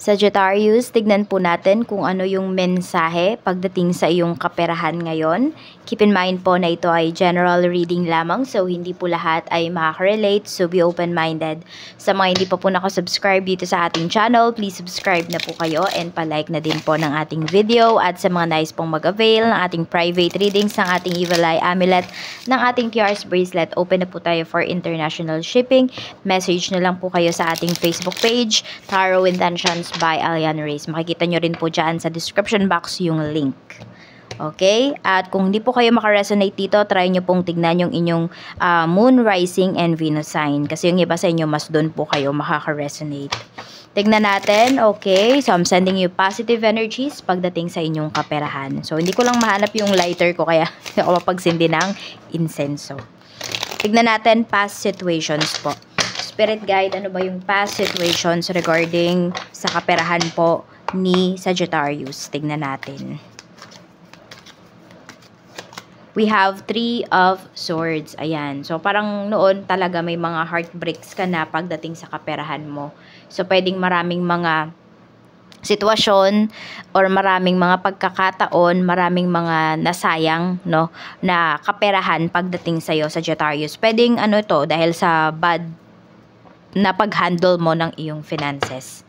Sagittarius, tignan po natin kung ano yung mensahe pagdating sa iyong kaperahan ngayon. Keep in mind po na ito ay general reading lamang, so hindi po lahat ay makaka-relate, so be open-minded. Sa mga hindi pa po nakasubscribe dito sa ating channel, please subscribe na po kayo and palike na din po ng ating video. At sa mga nice pong mag-avail ng ating private readings, ng ating Evil Eye Amulet, ng ating QR's bracelet, open na po tayo for international shipping. Message na lang po kayo sa ating Facebook page, Tarot Intentions by Alian Reyes. Makikita nyo rin po dyan sa description box yung link. Okay? At kung hindi po kayo makaresonate dito, try nyo pong tignan yung inyong Moon, Rising, and Venus sign. Kasi yung iba sa inyo, mas doon po kayo makaka-resonate. Tignan natin. Okay? So, I'm sending you positive energies pagdating sa inyong kaperahan. So, hindi ko lang mahanap yung lighter ko, kaya hindi ako mapagsindi ng insenso. Tignan natin past situations po. Spirit guide, ano ba yung past situations regarding sa kaperahan po ni Sagittarius? Tignan natin. We have 3 of Swords. Ayan. So, parang noon talaga may mga heartbreaks ka na pagdating sa kaperahan mo. So, pwedeng maraming mga sitwasyon or maraming mga pagkakataon, maraming mga nasayang, no, na kaperahan pagdating sa'yo, Sagittarius. Pwedeng ano to, dahil sa bad na pag-handle mo ng iyong finances.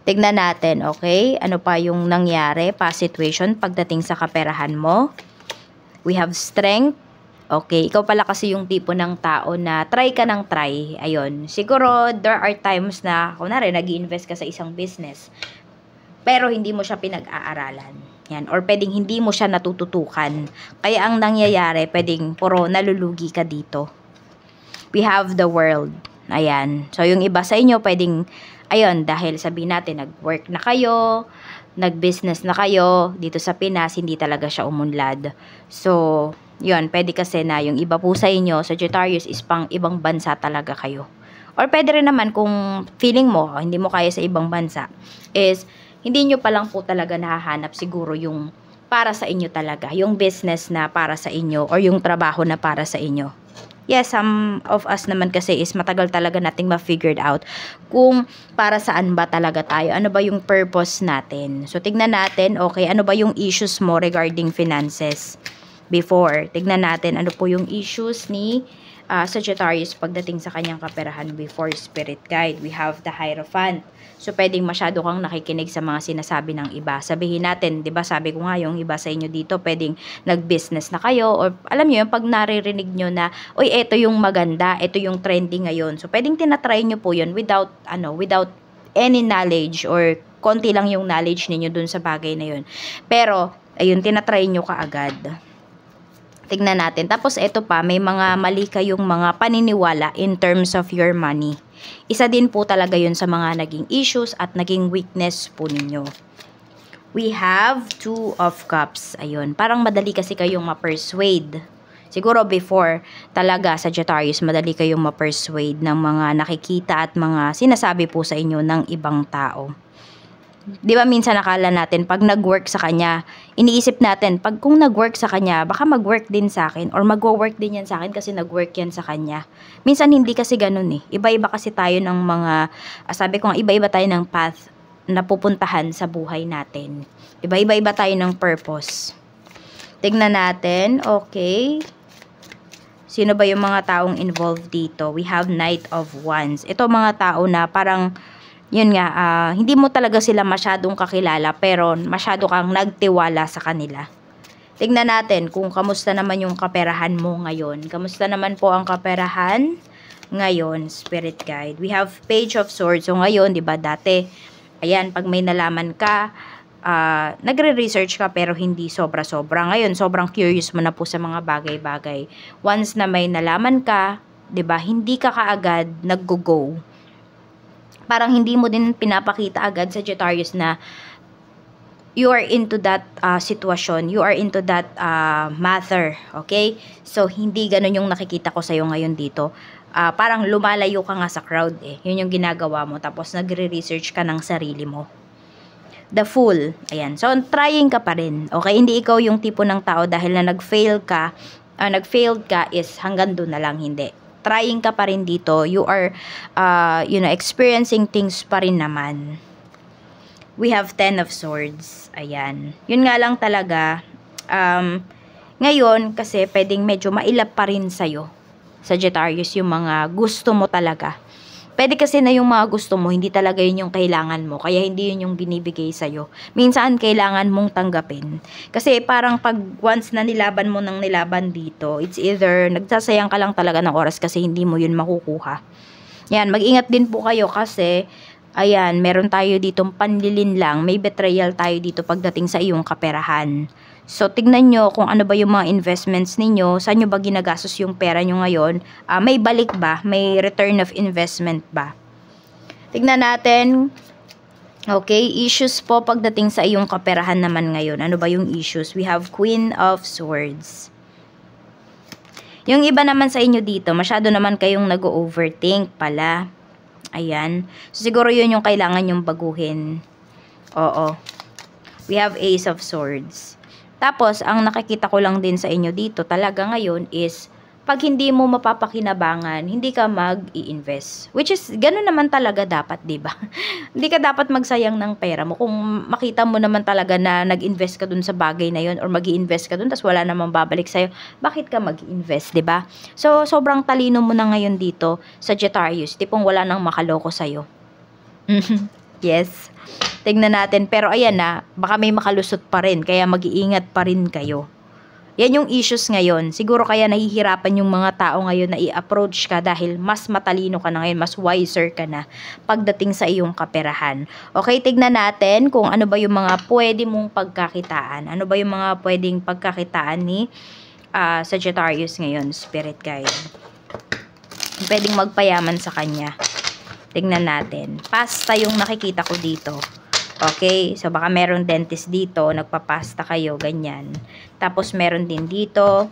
Tignan natin, okay? Ano pa yung nangyari, past situation, pagdating sa kaperahan mo. We have strength. Okay, ikaw pala kasi yung tipo ng tao na try ka ng try. Ayun, siguro there are times na, kunwari, nag-i-invest ka sa isang business, pero hindi mo siya pinag-aaralan. Yan. Or pwedeng hindi mo siya natututukan. Kaya ang nangyayari, pwedeng puro nalulugi ka dito. We have the world. Ayan. So, yung iba sa inyo, pwedeng, ayun, dahil sabihin natin, nag-work na kayo, nag-business na kayo, dito sa Pinas, hindi talaga siya umunlad. So, yun, pwede kasi na yung iba po sa inyo, Sagittarius, is pang ibang bansa talaga kayo. Or pwede rin naman kung feeling mo, hindi mo kaya sa ibang bansa, is hindi nyo pa lang po talaga nahahanap siguro yung para sa inyo talaga, yung business na para sa inyo, or yung trabaho na para sa inyo. Yes, some of us naman kasi is matagal talaga nating ma-figured out kung para saan ba talaga tayo. Ano ba yung purpose natin? So, tignan natin, okay, ano ba yung issues mo regarding finances before? Tignan natin, ano po yung issues ni Sagittarius pagdating sa kanyang kaperahan before, Spirit Guide. We have the Hierophant. So, pwedeng masyado kang nakikinig sa mga sinasabi ng iba. Sabihin natin, di ba, sabi ko nga, yung iba sa inyo dito, pwedeng nag-business na kayo, or alam nyo, yung pag naririnig nyo na, uy, eto yung maganda, eto yung trending ngayon. So, pwedeng tinatry nyo po yun without any knowledge, or konti lang yung knowledge ninyo dun sa bagay na yun. Pero, ayun, tinatry nyo kaagad. Tignan natin. Tapos ito pa, may mga mali kayong mga paniniwala in terms of your money. Isa din po talaga yun sa mga naging issues at naging weakness po ninyo. We have 2 of Cups. Ayun, parang madali kasi kayong ma-persuade. Siguro before, talaga, Sagittarius, madali kayong ma-persuade ng mga nakikita at mga sinasabi po sa inyo ng ibang tao. Di ba minsan nakala natin pag nag-work sa kanya, iniisip natin pag kung nag-work sa kanya, baka mag-work din sa akin or mag-work din yan sa akin kasi nag-work yan sa kanya. Minsan hindi kasi ganun eh. Iba-iba kasi tayo ng mga, sabi ko nga, iba-iba tayo ng path na pupuntahan sa buhay natin. Iba-iba tayo ng purpose. Tignan natin, okay. Sino ba yung mga taong involved dito? We have Knight of Wands. Ito mga tao na parang yun nga, hindi mo talaga sila masyadong kakilala pero masyado kang nagtiwala sa kanila. Tignan natin kung kamusta naman yung kaperahan mo ngayon. Kamusta naman po ang kaperahan ngayon, Spirit Guide? We have Page of Swords. So ngayon, di ba dati, ayan, pag may nalaman ka, nagre-research ka pero hindi sobra-sobra. Ngayon, sobrang curious mo na po sa mga bagay-bagay. Once na may nalaman ka, di ba, hindi ka kaagad nag-go. Parang hindi mo din pinapakita agad, Sagittarius, na you are into that sitwasyon, you are into that matter, okay? So, hindi ganun yung nakikita ko sa'yo ngayon dito. Parang lumalayo ka nga sa crowd eh. Yun yung ginagawa mo. Tapos, nagre-research ka ng sarili mo. The Fool. Ayan. So, trying ka pa rin. Okay? Hindi ikaw yung tipo ng tao dahil na nag-failed ka is hanggang doon na lang, hindi. Trying ka pa rin dito. You are, experiencing things pa rin naman. we have 10 of Swords. Ayan. Yun nga lang talaga, ngayon, kasi pwedeng medyo mailap pa rin sa'yo, Sagittarius, yung mga gusto mo talaga. Pwede kasi na yung mga gusto mo, hindi talaga yun yung kailangan mo. Kaya hindi yun yung binibigay sa'yo. Minsan, kailangan mong tanggapin. Kasi parang pag once na nilaban mo ng nilaban dito, it's either nagsasayang ka lang talaga ng oras kasi hindi mo yun makukuha. Yan, mag-ingat din po kayo kasi, ayan, meron tayo ditong panlilin lang. May betrayal tayo dito pagdating sa iyong kaperahan. So, tignan nyo kung ano ba yung mga investments ninyo, saan nyo ba ginagastos yung pera nyo ngayon, may balik ba, may return of investment ba. Tignan natin, okay, issues po pagdating sa iyong kaperahan naman ngayon. Ano ba yung issues? We have Queen of Swords. Yung iba naman sa inyo dito, masyado naman kayong nag-overthink pala. Ayan. So, siguro yun yung kailangan yung baguhin. Oo. We have Ace of Swords. Tapos, ang nakikita ko lang din sa inyo dito talaga ngayon is, pag hindi mo mapapakinabangan, hindi ka mag-i-invest. Which is, gano'n naman talaga dapat, diba? Hindi ka dapat magsayang ng pera mo. Kung makita mo naman talaga na nag-invest ka dun sa bagay na yun or mag-i-invest ka dun, tapos wala namang babalik sa'yo, bakit ka mag-i-invest, diba? So, sobrang talino mo na ngayon dito, Sagittarius. Tipong wala nang makaloko sa'yo. Yes. Tingnan natin. Pero ayan na, baka may makalusot pa rin. Kaya mag-iingat pa rin kayo. Yan yung issues ngayon. Siguro kaya nahihirapan yung mga tao ngayon na i-approach ka dahil mas matalino ka na ngayon, mas wiser ka na pagdating sa iyong kaperahan. Okay, tignan natin kung ano ba yung mga pwede mong pagkakitaan. Ano ba yung mga pwedeng pagkakitaan ni Sagittarius ngayon, Spirit Guide. Pwedeng magpayaman sa kanya. Tignan natin. Pasta yung nakikita ko dito. Okay, so baka meron dentist dito, nagpapasta kayo, ganyan. Tapos meron din dito,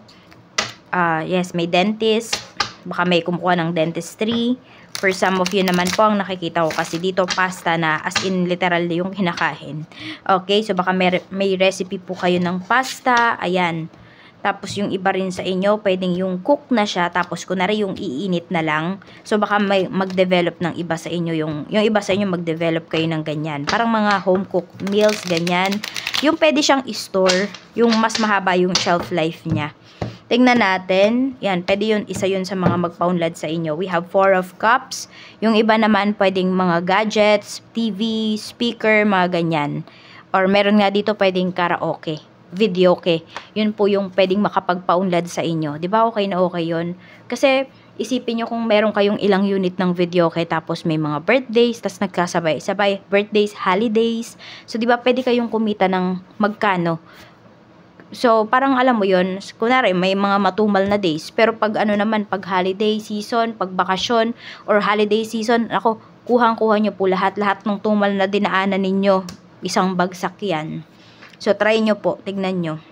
yes, may dentist, baka may kumukuha ng dentistry. For some of you naman po, ang nakikita ko kasi dito, pasta na as in literal yung kinakain. Okay, so baka may recipe po kayo ng pasta, ayan. Tapos yung iba rin sa inyo, pwedeng yung cook na siya, tapos kunwari yung iinit na lang. So baka may mag-develop ng iba sa inyo, yung iba sa inyo mag-develop kayo ng ganyan. Parang mga home cooked meals, ganyan. Yung pwede siyang i-store, yung mas mahaba yung shelf life niya. Tingnan natin, yan, pwede yun, isa yun sa mga magpaunlad sa inyo. We have 4 of Cups. Yung iba naman pwedeng mga gadgets, TV, speaker, mga ganyan. Or meron nga dito pwedeng karaoke. Video okay. Yun po yung pwedeng makapagpaunlad sa inyo. 'Di ba okay na okay yun? Kasi isipin nyo kung meron kayong ilang unit ng video okay, tapos may mga birthdays, tas nagkasabay-sabay, birthdays, holidays. So 'di ba pwede kayong kumita ng magkano? So parang alam mo yun, kunwari may mga matumal na days, pero pag ano naman, pag holiday season, pag bakasyon, or holiday season, ako, kuhang-kuha nyo po lahat ng tumal na dinaanan ninyo. Isang bagsak yan. So, try nyo po. Tignan nyo.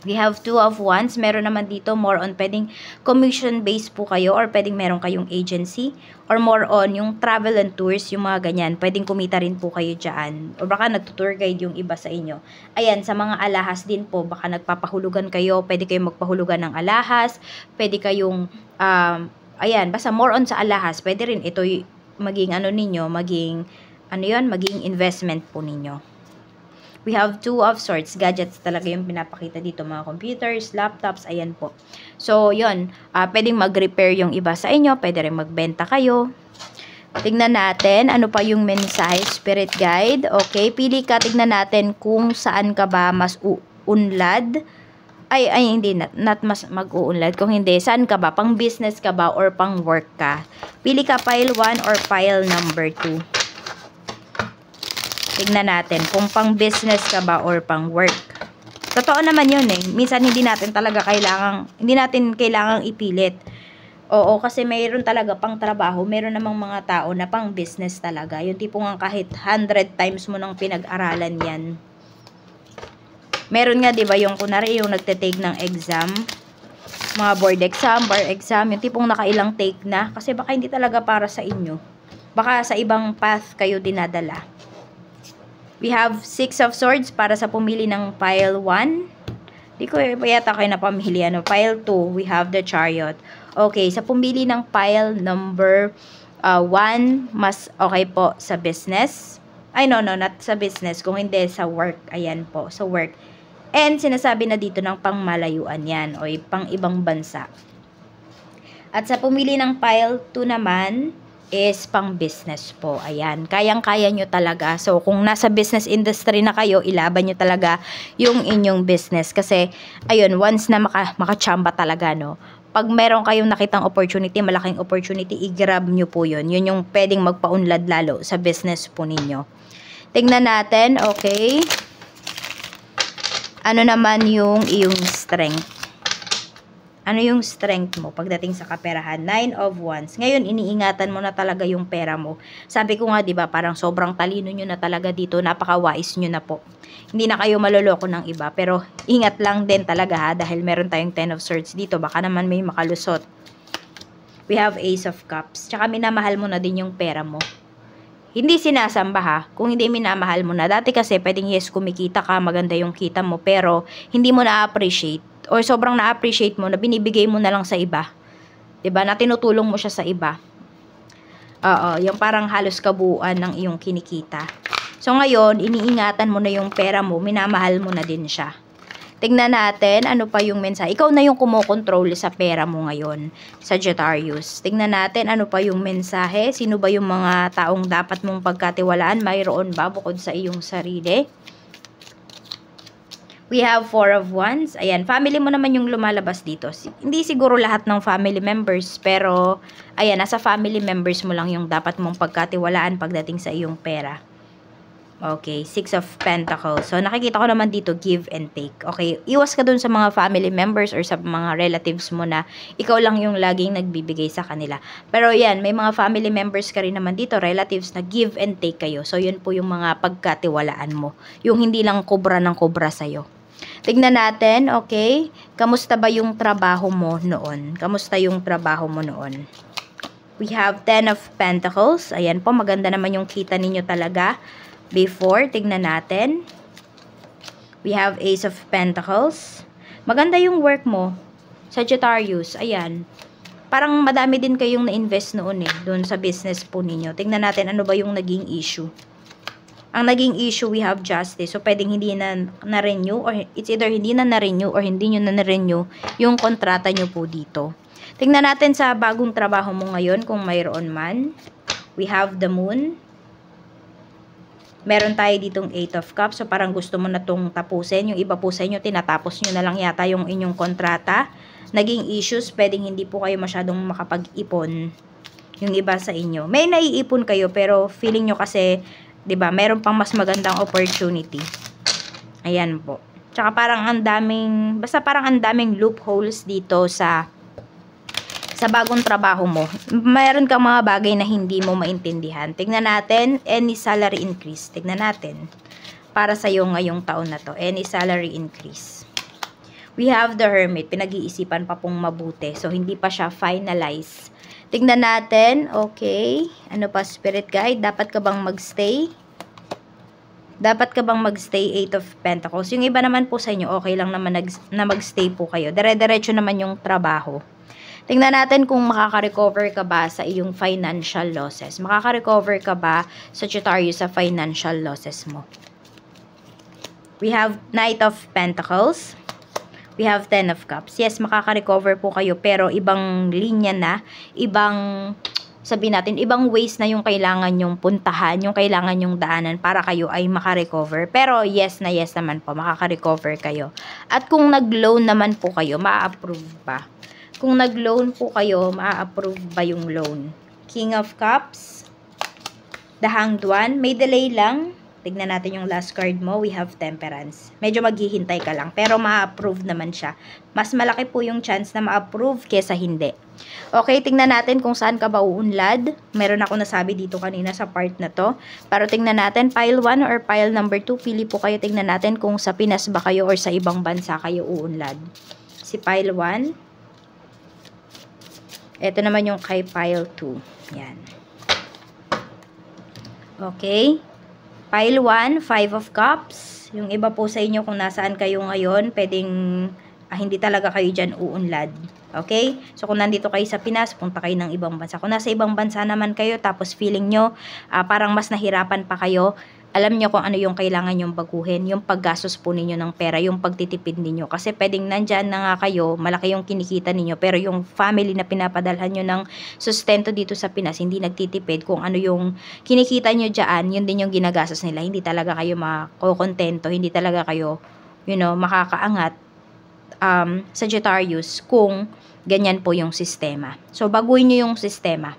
We have 2 of Wands. Meron naman dito more on pwedeng commission-based po kayo or pwedeng meron kayong agency or more on yung travel and tours, yung mga ganyan. Pwedeng kumita rin po kayo dyan. O baka nagtutour guide yung iba sa inyo. Ayan, sa mga alahas din po, baka nagpapahulugan kayo. Pwede kayong magpahulugan ng alahas. Pwede kayong, ayan, basta more on sa alahas. Pwede rin ito maging ano ninyo, maging, ano yun, maging investment po ninyo. We have 2 of Swords. Gadgets talaga yung pinapakita dito. Mga computers, laptops, ayan po. So, yun. Pwedeng mag-repair yung iba sa inyo. Pwede rin magbenta kayo. Tignan natin. Ano pa yung mensahe? Spirit Guide. Okay. Pili ka. Tignan natin kung saan ka ba mas uunlad. Ay, hindi. Not mas mag-uunlad. Kung hindi, saan ka ba? Pang business ka ba or pang work ka? Pili ka pile 1 or pile number 2. Tignan natin kung pang business ka ba or pang work. Totoo naman yun eh. Minsan hindi natin kailangang ipilit. Oo, kasi mayroon talaga pang trabaho. Mayroon namang mga tao na pang business talaga. Yung tipong nga kahit 100 times mo nang pinag-aralan yan. Meron nga 'di ba yung kunwari yung nagte-take ng exam, mga board exam, bar exam, yung tipong nakailang take na kasi baka hindi talaga para sa inyo. Baka sa ibang path kayo dinadala. We have 6 of Swords para sa pumili ng pile 1. Di ko yata kayo napamili. Pile 2, we have the Chariot. Okay, sa pumili ng pile number 1, mas okay po sa business. Ay, no, not sa business. Kung hindi, sa work. Ayan po, sa work. And sinasabi na dito ng pangmalayuan yan o pang ibang bansa. At sa pumili ng pile 2 naman is pang business po. Ayan, kayang-kaya nyo talaga. So, kung nasa business industry na kayo, ilaban nyo talaga yung inyong business. Kasi, ayun, once na makachamba talaga, no? Pag meron kayong nakitang opportunity, malaking opportunity, i-grab nyo po yun. Yun yung pwedeng magpaunlad lalo sa business po ninyo. Tingnan natin, okay. Ano naman yung iyong strength? Ano yung strength mo pagdating sa kaperahan? 9 of Wands. Ngayon, iniingatan mo na talaga yung pera mo. Sabi ko nga, di ba, parang sobrang talino nyo na talaga dito. Napaka-wise nyo na po. Hindi na kayo maloloko ng iba. Pero, ingat lang din talaga ha, dahil meron tayong 10 of Swords dito. Baka naman may makalusot. We have Ace of Cups. Tsaka minamahal mo na din yung pera mo. Hindi sinasamba ha, kung hindi minamahal mo na. Dati kasi, pwedeng yes, kumikita ka, maganda yung kita mo, pero hindi mo na-appreciate. Or sobrang na-appreciate mo na binibigay mo na lang sa iba. 'Di ba? Na tinutulong mo siya sa iba. Oo, yung parang halos kabuuan ng iyong kinikita. So ngayon, iniingatan mo na yung pera mo, minamahal mo na din siya. Tingnan natin ano pa yung mensahe. Ikaw na yung kumokontrol sa pera mo ngayon, Sagittarius. Tingnan natin ano pa yung mensahe. Sino ba yung mga taong dapat mong pagkatiwalaan? Mayroon ba bukod sa iyong sarili? We have 4 of Wands. Ayan, family mo naman yung lumalabas dito. Hindi siguro lahat ng family members, pero ayan, nasa family members mo lang yung dapat mong pagkatiwalaan pagdating sa iyong pera. Okay, 6 of Pentacles. So, nakikita ko naman dito, give and take. Okay, iwas ka dun sa mga family members or sa mga relatives mo na ikaw lang yung laging nagbibigay sa kanila. Pero yan, may mga family members ka rin naman dito, relatives na give and take kayo. So, yun po yung mga pagkatiwalaan mo. Yung hindi lang kubra ng kubra sa'yo. Tignan natin, okay? Kamusta ba yung trabaho mo noon? Kamusta yung trabaho mo noon? We have 10 of Pentacles. Ayan po, maganda naman yung kita ninyo talaga. Before, tignan natin. We have Ace of Pentacles. Maganda yung work mo, Sagittarius. Ayan. Parang madami din kayong na-invest noon doon sa business po ninyo. Tignan natin ano ba yung naging issue. Ang naging issue, we have justice. So, pwedeng hindi na-renew or it's either hindi na na-renew or hindi nyo na-renew yung kontrata nyo po dito. Tingnan natin sa bagong trabaho mo ngayon kung mayroon man. We have the Moon. Meron tayo ditong 8 of Cups. So, parang gusto mo na itong tapusin. Yung iba po sa inyo, tinatapos nyo na lang yata yung inyong kontrata. Naging issues, pwedeng hindi po kayo masyadong makapag-ipon yung iba sa inyo. May naiipon kayo pero feeling nyo kasi 'di ba? Meron pang mas magandang opportunity. Ayan po. Tsaka parang ang daming, basta parang ang daming loopholes dito sa bagong trabaho mo. Meron kang mga bagay na hindi mo maintindihan. Tingnan natin, any salary increase. Tingnan natin. Para sa iyo ngayong taon na to, any salary increase. We have the Hermit. Pinag-iisipan pa pong mabuti. So, hindi pa siya finalize. Tingnan natin, okay. Ano pa, Spirit Guide? Dapat ka bang magstay? Dapat ka bang magstay? 8 of Pentacles. Yung iba naman po sa inyo, okay lang naman na magstay po kayo. Dire-diretso naman yung trabaho. Tingnan natin kung makaka-recover ka ba sa iyong financial losses. Makaka-recover ka ba, Sagittarius, sa financial losses mo? We have Knight of Pentacles. We have 10 of Cups. Yes, makaka-recover po kayo, pero ibang linya na, ibang, sabihin natin, ibang ways na yung kailangan yung puntahan, yung kailangan yung daanan para kayo ay makarecover. Pero yes na yes naman po, makaka-recover kayo. At kung nag-loan naman po kayo, ma-approve ba? Kung nag-loan po kayo, ma-approve ba yung loan? King of Cups, the Hanged One, may delay lang. Tignan natin yung last card mo. We have Temperance. Medyo maghihintay ka lang, pero ma-approve naman siya. Mas malaki po yung chance na ma-approve kesa hindi. Okay, tingnan natin kung saan ka ba uunlad. Meron ako nasabi dito kanina sa part na to. Pero tingnan natin, pile 1 or pile number 2. Pili po kayo. Tingnan natin kung sa Pinas ba kayo or sa ibang bansa kayo uunlad. Si pile 1. Ito naman yung kay pile 2. Yan. Okay. Pile 1, 5 of Cups. Yung iba po sa inyo kung nasaan kayo ngayon, pwedeng hindi talaga kayo dyan uunlad. Okay? So, kung nandito kayo sa Pinas, punta kayo ng ibang bansa. Kung nasa ibang bansa naman kayo, tapos feeling nyo, parang mas nahirapan pa kayo, alam niyo kung ano yung kailangan yung baguhin, yung paggastos po ninyo ng pera, yung pagtitipid ninyo. Kasi pwedeng nandyan na nga kayo, malaki yung kinikita ninyo, pero yung family na pinapadalhan nyo ng sustento dito sa Pinas, hindi nagtitipid. Kung ano yung kinikita nyo dyan, yun din yung ginagastos nila. Hindi talaga kayo makokontento, hindi talaga kayo, makakaangat, Sagittarius, kung ganyan po yung sistema. So, baguhin nyo yung sistema.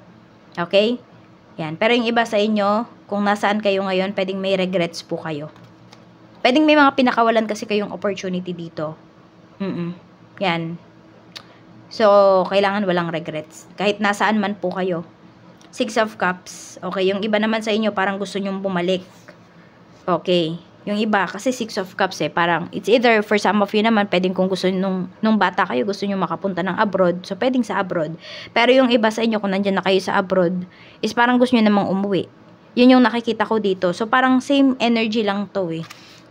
Okay? Yan. Pero yung iba sa inyo, kung nasaan kayo ngayon, pwedeng may regrets po kayo. Pwedeng may mga pinakawalan kasi kayong opportunity dito. Yan. So, kailangan walang regrets. Kahit nasaan man po kayo. 6 of Cups. Okay, yung iba naman sa inyo, parang gusto nyong bumalik. Okay. Yung iba, kasi 6 of Cups parang, it's either, for some of you naman, pwedeng kung gusto nung bata kayo, gusto nyo makapunta ng abroad, so pwedeng sa abroad. Pero yung iba sa inyo, kung nandyan na kayo sa abroad, is parang gusto nyo namang umuwi. Yun yung nakikita ko dito. So, parang same energy lang to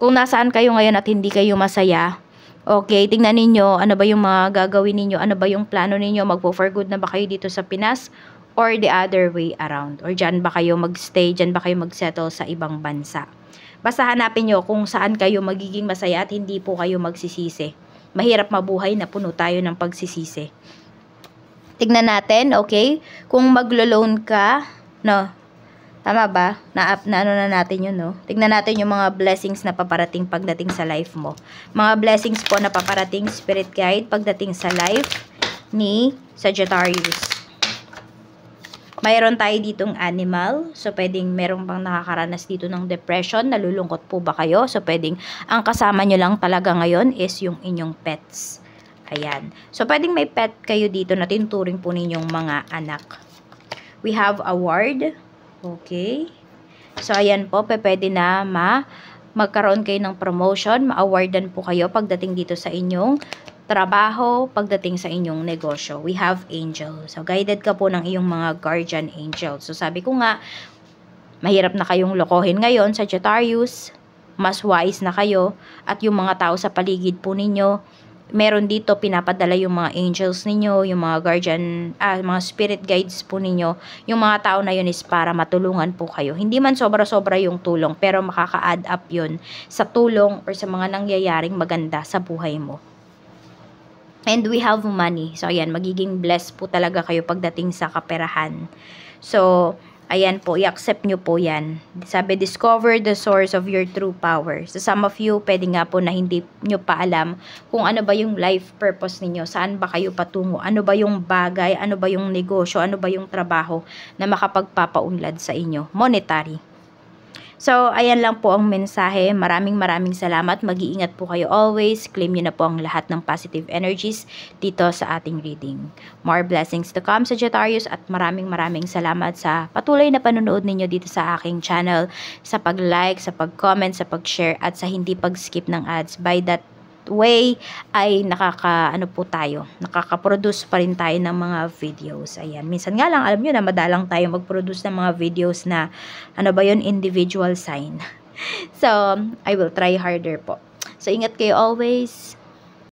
Kung nasaan kayo ngayon at hindi kayo masaya, okay, tingnan ninyo, ano ba yung mga gagawin ninyo, ano ba yung plano ninyo, magpo-for good na ba kayo dito sa Pinas, or the other way around, or dyan ba kayo magstay, dyan ba kayo magsettle sa ibang bansa. Basta hanapin nyo kung saan kayo magiging masaya at hindi po kayo magsisisi. Mahirap mabuhay na puno tayo ng pagsisisi. Tignan natin, okay? Kung maglo-loan ka, no? Tama ba? Ano na natin yun, no? Tignan natin yung mga blessings na paparating pagdating sa life mo. Mga blessings po na paparating, spirit guide, pagdating sa life ni Sagittarius. Mayroon tayo ditong animal. So, pwedeng meron bang nakakaranas dito ng depression. Nalulungkot po ba kayo? So, pwedeng ang kasama nyo lang talaga ngayon is yung inyong pets. Ayan. So, pwedeng may pet kayo dito na tinuturing po ninyong mga anak. We have award. Okay. So, ayan po. Pwede na magkaroon kayo ng promotion. Ma-awardan po kayo pagdating dito sa inyong trabaho, pagdating sa inyong negosyo. We have angel. So, guided ka po ng iyong mga guardian angel. So, sabi ko nga, mahirap na kayong lokohin ngayon, Sagittarius. Mas wise na kayo. At yung mga tao sa paligid po ninyo, meron dito pinapadala yung mga angels ninyo, yung mga guardian, mga spirit guides po ninyo. Yung mga tao na yun is para matulungan po kayo. Hindi man sobra-sobra yung tulong, pero makaka-add up yun sa tulong or sa mga nangyayaring maganda sa buhay mo. And we have money. So, ayan, magiging blessed po talaga kayo pagdating sa kaperahan. So, ayan po, i-accept nyo po yan. Sabi, discover the source of your true power. So, some of you, pwede nga po na hindi nyo pa alam kung ano ba yung life purpose ninyo, saan ba kayo patungo, ano ba yung bagay, ano ba yung negosyo, ano ba yung trabaho na makapagpapaunlad sa inyo, monetary. So, ayan lang po ang mensahe. Maraming salamat. Mag-iingat po kayo always. Claim nyo na po ang lahat ng positive energies dito sa ating reading. More blessings to come, Sagittarius, at maraming salamat sa patuloy na panonood ninyo dito sa aking channel, sa pag-like, sa pag-comment, sa pag-share, at sa hindi pag-skip ng ads. By that way ay nakaka-produce pa rin tayo ng mga videos. Ayan, minsan nga lang, alam nyo na madalang tayo mag-produce ng mga videos na individual sign. So, I will try harder po. So, ingat kayo always.